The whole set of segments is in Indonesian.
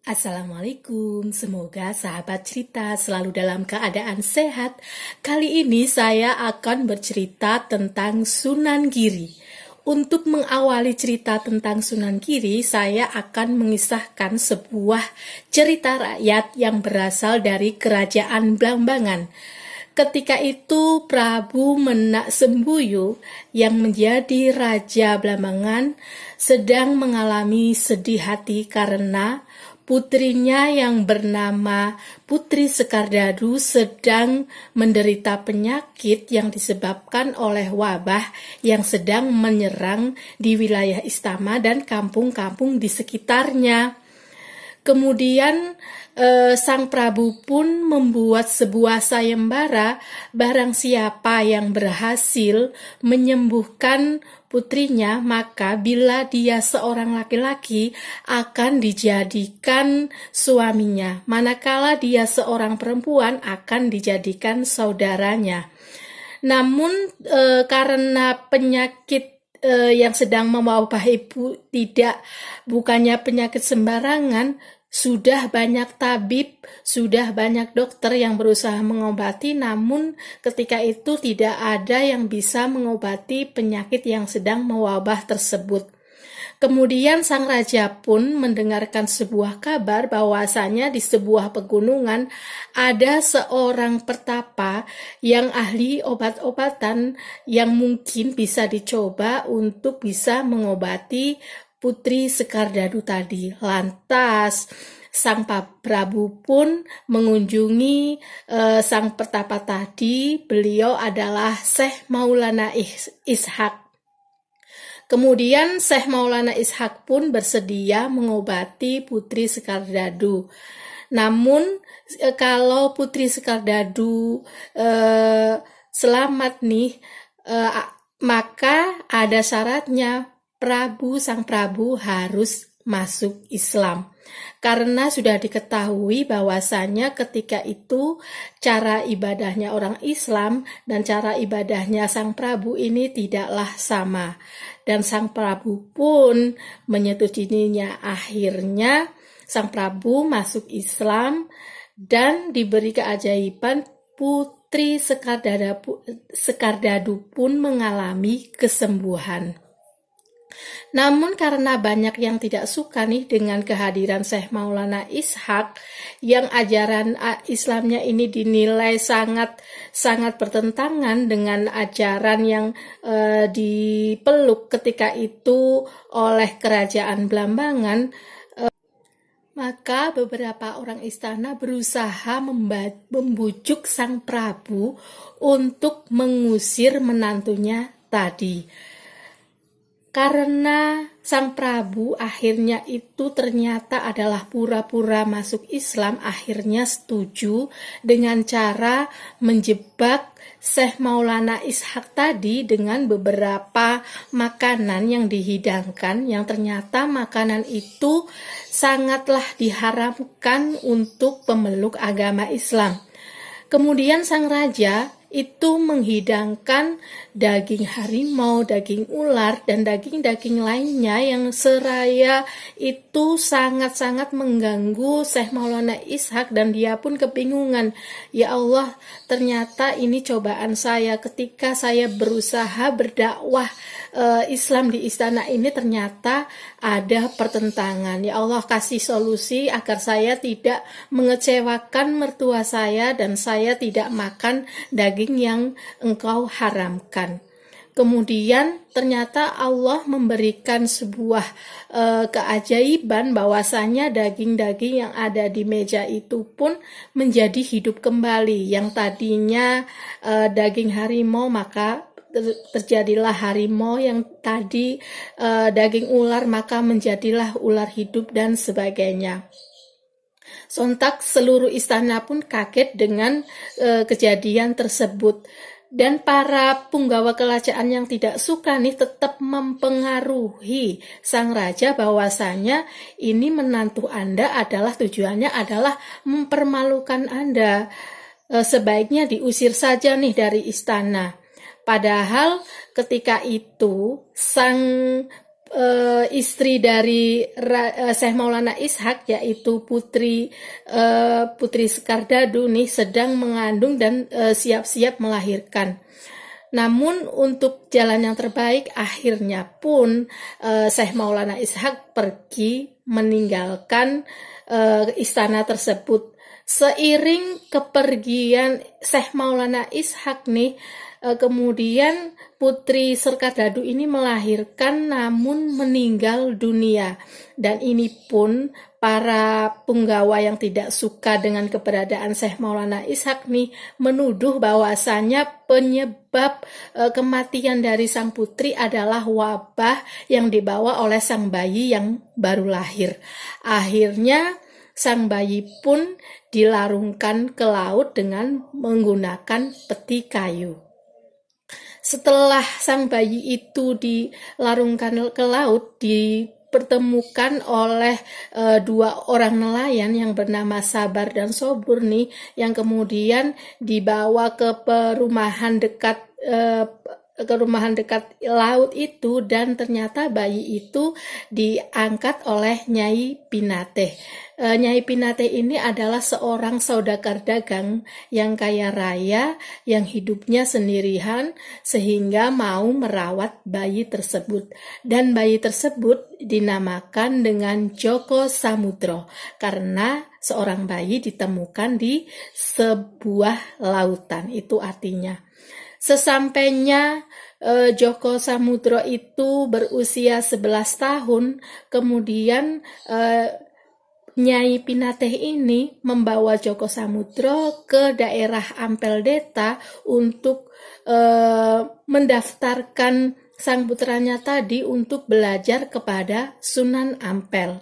Assalamualaikum, semoga sahabat cerita selalu dalam keadaan sehat. Kali ini saya akan bercerita tentang Sunan Giri. Untuk mengawali cerita tentang Sunan Giri, saya akan mengisahkan sebuah cerita rakyat yang berasal dari Kerajaan Blambangan. Ketika itu Prabu Menak Sembuyu yang menjadi Raja Blambangan sedang mengalami sedih hati karena putrinya yang bernama Putri Sekardadu sedang menderita penyakit yang disebabkan oleh wabah yang sedang menyerang di wilayah Istana dan kampung-kampung di sekitarnya. Kemudian Sang Prabu pun membuat sebuah sayembara, barang siapa yang berhasil menyembuhkan putrinya, maka bila dia seorang laki-laki akan dijadikan suaminya, manakala dia seorang perempuan akan dijadikan saudaranya. Namun karena penyakit yang sedang mewabah ibu bukannya penyakit sembarangan, sudah banyak tabib, sudah banyak dokter yang berusaha mengobati, namun ketika itu tidak ada yang bisa mengobati penyakit yang sedang mewabah tersebut. Kemudian sang raja pun mendengarkan sebuah kabar bahwasanya di sebuah pegunungan ada seorang pertapa yang ahli obat-obatan yang mungkin bisa dicoba untuk bisa mengobati Putri Sekardadu tadi. Lantas Sang Prabu pun mengunjungi sang pertapa tadi. Beliau adalah Syekh Maulana Ishak. Kemudian Syekh Maulana Ishak pun bersedia mengobati Putri Sekardadu. Namun kalau Putri Sekardadu selamat nih, maka ada syaratnya. Sang Prabu harus masuk Islam. Karena sudah diketahui bahwasanya ketika itu cara ibadahnya orang Islam dan cara ibadahnya Sang Prabu ini tidaklah sama. Dan Sang Prabu pun menyetujuinya. Akhirnya Sang Prabu masuk Islam dan diberi keajaiban. Putri Sekardadu pun mengalami kesembuhan. Namun karena banyak yang tidak suka nih dengan kehadiran Syekh Maulana Ishak yang ajaran Islamnya ini dinilai sangat bertentangan dengan ajaran yang dipeluk ketika itu oleh Kerajaan Blambangan, maka beberapa orang istana berusaha membujuk Sang Prabu untuk mengusir menantunya tadi. Karena Sang Prabu akhirnya itu ternyata adalah pura-pura masuk Islam, akhirnya setuju dengan cara menjebak Syekh Maulana Ishak tadi dengan beberapa makanan yang dihidangkan, yang ternyata makanan itu sangatlah diharamkan untuk pemeluk agama Islam. Kemudian sang raja itu menghidangkan daging harimau, daging ular, dan daging-daging lainnya yang seraya itu sangat-sangat mengganggu Syekh Maulana Ishak dan dia pun kebingungan. Ya Allah, ternyata ini cobaan saya ketika saya berusaha berdakwah Islam di istana ini, ternyata ada pertentangan. Ya Allah, kasih solusi agar saya tidak mengecewakan mertua saya dan saya tidak makan daging yang Engkau haramkan. Kemudian ternyata Allah memberikan sebuah keajaiban bahwasanya daging-daging yang ada di meja itu pun menjadi hidup kembali. Yang tadinya daging harimau, maka terjadilah harimau, yang tadi daging ular maka menjadilah ular hidup dan sebagainya. Sontak seluruh istana pun kaget dengan kejadian tersebut. Dan para punggawa kerajaan yang tidak suka nih tetap mempengaruhi sang raja bahwasanya ini menantu Anda adalah tujuannya adalah mempermalukan Anda. Sebaiknya diusir saja nih dari istana. Padahal ketika itu sang istri dari Syekh Maulana Ishak, yaitu Putri Sekardadu nih sedang mengandung dan siap-siap melahirkan. Namun untuk jalan yang terbaik akhirnya pun Syekh Maulana Ishak pergi meninggalkan istana tersebut. Seiring kepergian Syekh Maulana Ishak nih, kemudian Putri Sekardadu ini melahirkan namun meninggal dunia. Dan ini pun para punggawa yang tidak suka dengan keberadaan Syekh Maulana Ishak nih menuduh bahwasanya penyebab kematian dari sang putri adalah wabah yang dibawa oleh sang bayi yang baru lahir. Akhirnya sang bayi pun dilarungkan ke laut dengan menggunakan peti kayu. Setelah sang bayi itu dilarungkan ke laut, dipertemukan oleh dua orang nelayan yang bernama Sabar dan Sobur nih, yang kemudian dibawa ke perumahan dekat laut itu, dan ternyata bayi itu diangkat oleh Nyai Pinate. Nyai Pinate ini adalah seorang saudagar dagang yang kaya raya, yang hidupnya sendirian sehingga mau merawat bayi tersebut. Dan bayi tersebut dinamakan dengan Joko Samudro karena seorang bayi ditemukan di sebuah lautan. Itu artinya. Sesampainya Joko Samudro itu berusia 11 tahun, kemudian Nyai Pinate ini membawa Joko Samudro ke daerah Ampel Deta untuk mendaftarkan sang putranya tadi untuk belajar kepada Sunan Ampel.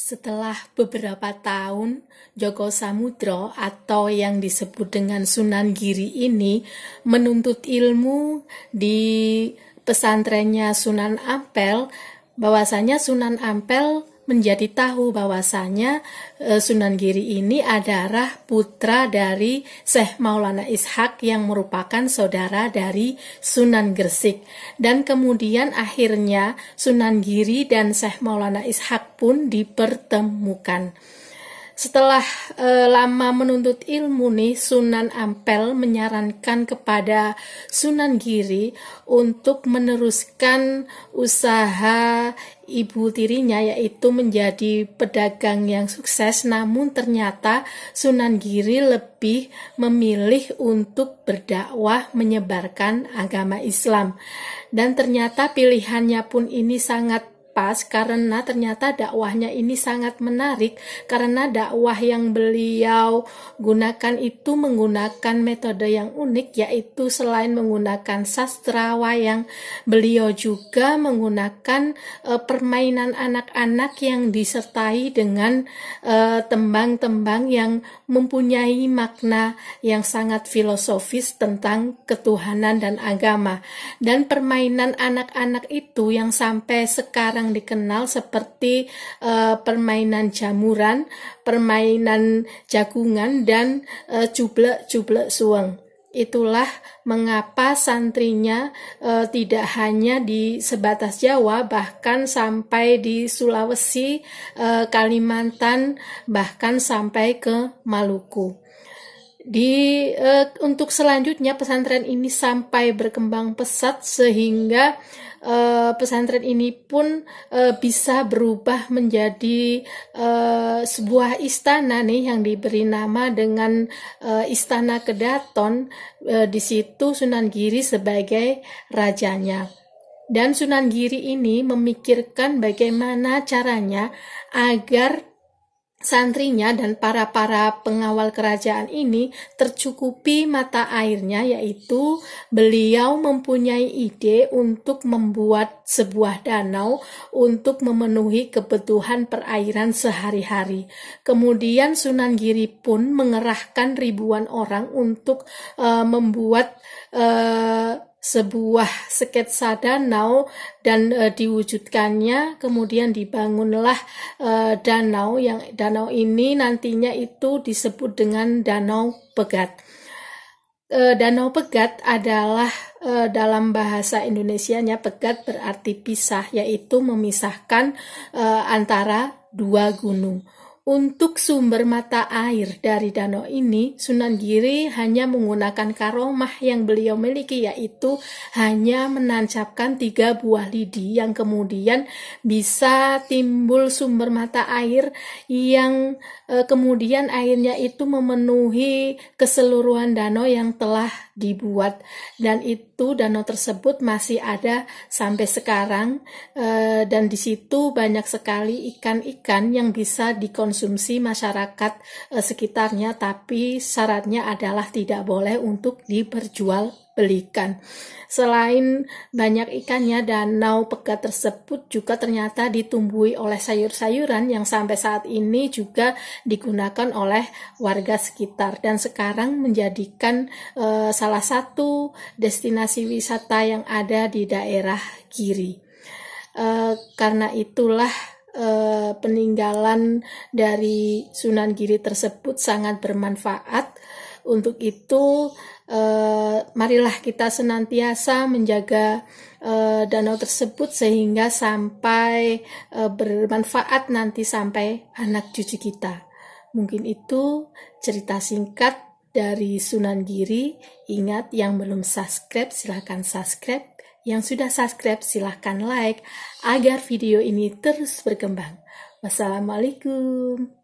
Setelah beberapa tahun, Joko Samudro atau yang disebut dengan Sunan Giri ini menuntut ilmu di pesantrennya Sunan Ampel, bahwasanya Sunan Ampel menjadi tahu bahwasanya Sunan Giri ini adalah putra dari Syekh Maulana Ishak yang merupakan saudara dari Sunan Gresik. Dan kemudian akhirnya Sunan Giri dan Syekh Maulana Ishak pun dipertemukan. Setelah lama menuntut ilmu nih, Sunan Ampel menyarankan kepada Sunan Giri untuk meneruskan usaha ibu tirinya, yaitu menjadi pedagang yang sukses. Namun ternyata Sunan Giri lebih memilih untuk berdakwah menyebarkan agama Islam. Dan ternyata pilihannya pun ini sangat pas karena ternyata dakwahnya ini sangat menarik, karena dakwah yang beliau gunakan itu menggunakan metode yang unik, yaitu selain menggunakan sastra wayang, beliau juga menggunakan permainan anak-anak yang disertai dengan tembang-tembang yang mempunyai makna yang sangat filosofis tentang ketuhanan dan agama. Dan permainan anak-anak itu yang sampai sekarang dikenal seperti permainan jamuran, permainan jagungan, dan cublek-cublek suweng. Itulah mengapa santrinya tidak hanya di sebatas Jawa, bahkan sampai di Sulawesi, Kalimantan, bahkan sampai ke Maluku. Untuk selanjutnya pesantren ini sampai berkembang pesat sehingga pesantren ini pun bisa berubah menjadi sebuah istana nih yang diberi nama dengan Istana Kedaton. Di situ Sunan Giri sebagai rajanya. Dan Sunan Giri ini memikirkan bagaimana caranya agar santrinya dan para pengawal kerajaan ini tercukupi mata airnya, yaitu beliau mempunyai ide untuk membuat sebuah danau untuk memenuhi kebutuhan perairan sehari-hari. Kemudian Sunan Giri pun mengerahkan ribuan orang untuk membuat sebuah sketsa danau, dan diwujudkannya. Kemudian dibangunlah danau. Danau ini nantinya itu disebut dengan Danau Pegat. Danau Pegat adalah dalam bahasa Indonesianya pegat berarti pisah, yaitu memisahkan antara dua gunung. Untuk sumber mata air dari danau ini, Sunan Giri hanya menggunakan karomah yang beliau miliki, yaitu hanya menancapkan 3 buah lidi yang kemudian bisa timbul sumber mata air yang kemudian airnya itu memenuhi keseluruhan danau yang telah dibuat, dan itu danau tersebut masih ada sampai sekarang, dan di situ banyak sekali ikan-ikan yang bisa dikonsumsi masyarakat sekitarnya, tapi syaratnya adalah tidak boleh untuk diperjualbelikan. Selain banyak ikannya, Danau Pegat tersebut juga ternyata ditumbuhi oleh sayur-sayuran yang sampai saat ini juga digunakan oleh warga sekitar, dan sekarang menjadikan salah satu destinasi wisata yang ada di daerah Giri. Karena itulah peninggalan dari Sunan Giri tersebut sangat bermanfaat. Untuk itu, marilah kita senantiasa menjaga danau tersebut sehingga sampai bermanfaat nanti sampai anak cucu kita. Mungkin itu cerita singkat dari Sunan Giri. Ingat, yang belum subscribe silahkan subscribe, yang sudah subscribe silahkan like agar video ini terus berkembang. Wassalamualaikum.